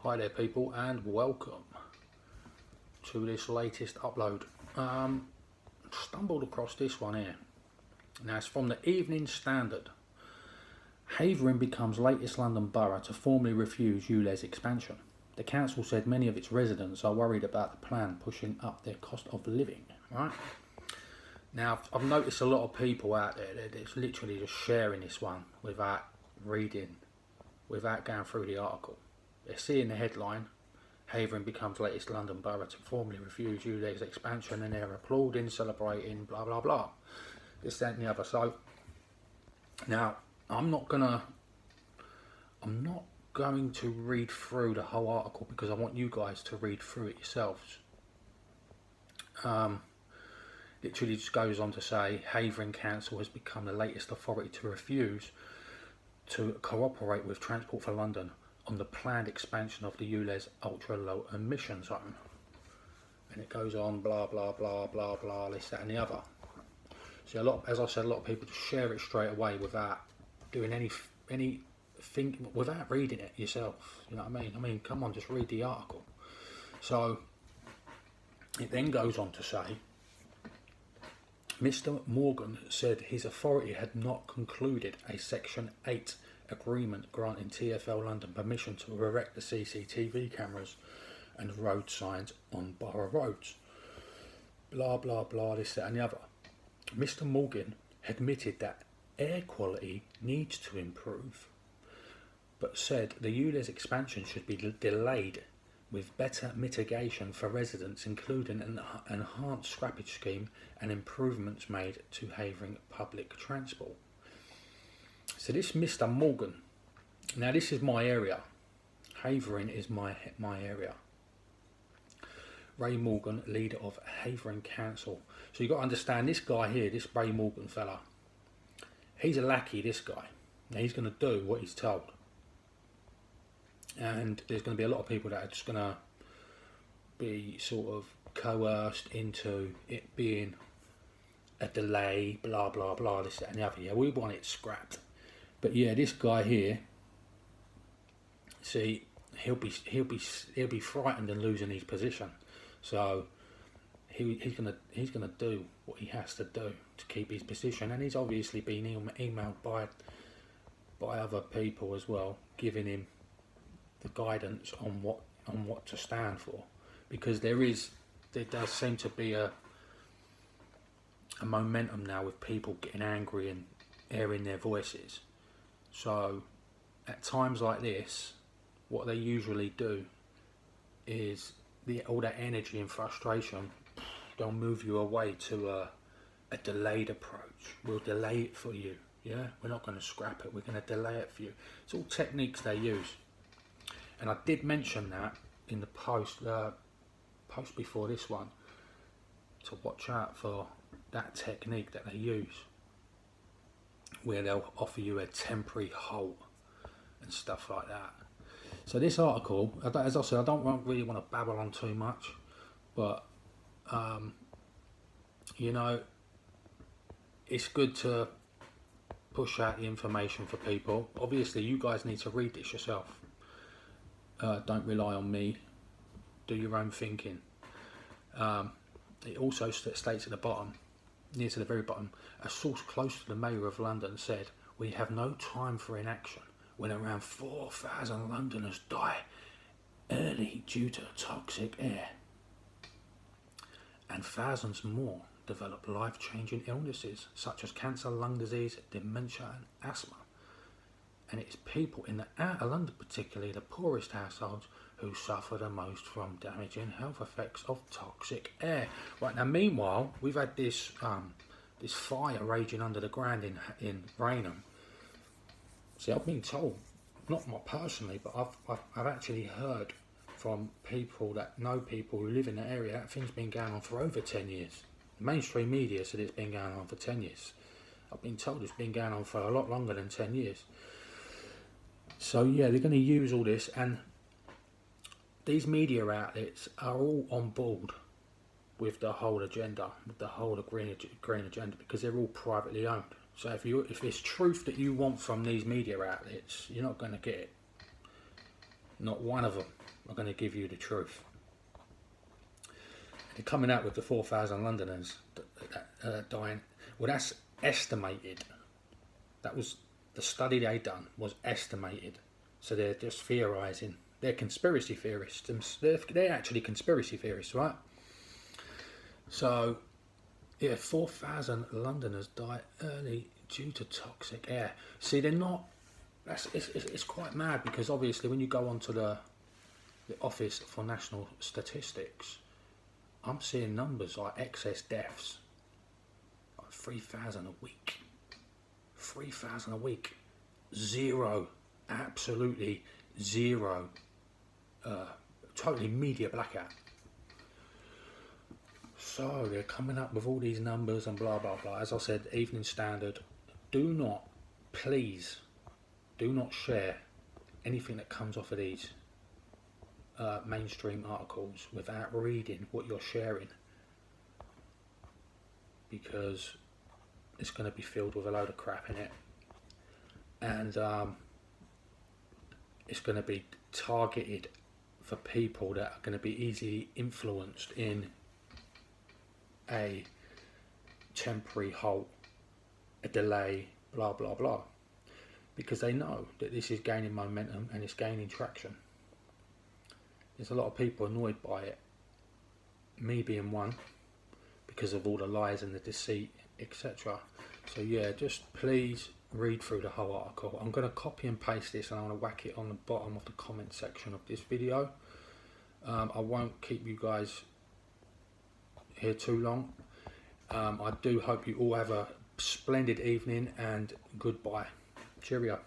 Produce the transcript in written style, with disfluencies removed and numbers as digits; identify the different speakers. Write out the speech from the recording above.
Speaker 1: Hi there people and welcome to this latest upload. Stumbled across this one here. Now it's from the Evening Standard. Havering becomes latest London borough to formally refuse Ulez expansion. The council said many of its residents are worried about the plan pushing up their cost of living. Right? Now I've noticed a lot of people out there that's literally just sharing this one without reading, without going through the article. They're seeing the headline, Havering becomes latest London borough to formally refuse Ulez expansion, and they're applauding, celebrating, blah blah blah. This, that and the other. So now I'm not going to read through the whole article because I want you guys to read through it yourselves. Literally just goes on to say Havering Council has become the latest authority to refuse to cooperate with Transport for London on the planned expansion of the Ulez ultra low emission zone. And it goes on blah blah blah blah blah, this, that and the other. So as I said, a lot of people just share it straight away without doing any without reading it yourself. You know what I mean? I mean, come on, just read the article. So it then goes on to say, Mr. Morgan said his authority had not concluded a Section 8 agreement granting TfL London permission to erect the CCTV cameras and road signs on borough roads. Blah blah blah, this, that and the other. Mr. Morgan admitted that air quality needs to improve, but said the Ulez expansion should be delayed with better mitigation for residents, including an enhanced scrappage scheme and improvements made to Havering public transport. So this Mr. Morgan, now this is my area. Havering is my area. Ray Morgan, leader of Havering Council. So you've got to understand this guy here, this Ray Morgan fella. He's a lackey, this guy. Now he's going to do what he's told. And there's going to be a lot of people that are just going to be sort of coerced into it being a delay, blah blah blah, this, that and the other. Yeah, we want it scrapped. But yeah, this guy here, see, he'll be frightened and losing his position. So he's gonna do what he has to do to keep his position, and he's obviously been emailed by other people as well, giving him the guidance on what to stand for, because there does seem to be a momentum now with people getting angry and airing their voices. So at times like this, what they usually do is all that energy and frustration, they'll move you away to a delayed approach. We'll delay it for you. Yeah, we're not going to scrap it, we're going to delay it for you. It's all techniques they use. And I did mention that in the post before this one, to watch out for that technique that they use, where they'll offer you a temporary halt and stuff like that. So this article, as I said, I don't really want to babble on too much, but you know, it's good to push out the information for people. Obviously you guys need to read this yourself. Don't rely on me, do your own thinking. It also states at the bottom, near to the very bottom, a source close to the Mayor of London said, "We have no time for inaction when around 4,000 Londoners die early due to toxic air, and thousands more develop life-changing illnesses such as cancer, lung disease, dementia and asthma. And it's people in the outer London, particularly the poorest households, who suffer the most from damaging health effects of toxic air." Right, now meanwhile, we've had this fire raging under the ground in Raynham. See, I've been told, not personally, but I've actually heard from people that know people who live in the area that thing's been going on for over 10 years. The mainstream media said it's been going on for 10 years. I've been told it's been going on for a lot longer than 10 years. So yeah, they're going to use all this, and these media outlets are all on board with the whole agenda, with the whole green agenda, because they're all privately owned. So if it's truth that you want from these media outlets, you're not going to get it. Not one of them. are going to give you the truth. They're coming out with the 4,000 Londoners dying. Well, that's estimated. That was the study they done was estimated. So they're just theorising. They're conspiracy theorists. They're actually conspiracy theorists, right? So, yeah, 4,000 Londoners died early due to toxic air. See, they're not. It's quite mad, because obviously when you go onto the Office for National Statistics, I'm seeing numbers like excess deaths, like 3,000 a week. 3,000 a week. Zero. Absolutely zero. Totally media blackout. So they're coming up with all these numbers and blah blah blah. As I said, Evening Standard, please do not share anything that comes off of these mainstream articles without reading what you're sharing, because it's going to be filled with a load of crap in it, and it's going to be targeted for people that are going to be easily influenced in a temporary halt, a delay, blah blah blah, because they know that this is gaining momentum and it's gaining traction. There's a lot of people annoyed by it, me being one, because of all the lies and the deceit, etc. So yeah, just please read through the whole article. I'm going to copy and paste this and I'm going to whack it on the bottom of the comment section of this video. I won't keep you guys here too long. I do hope you all have a splendid evening, and goodbye. Cheerio.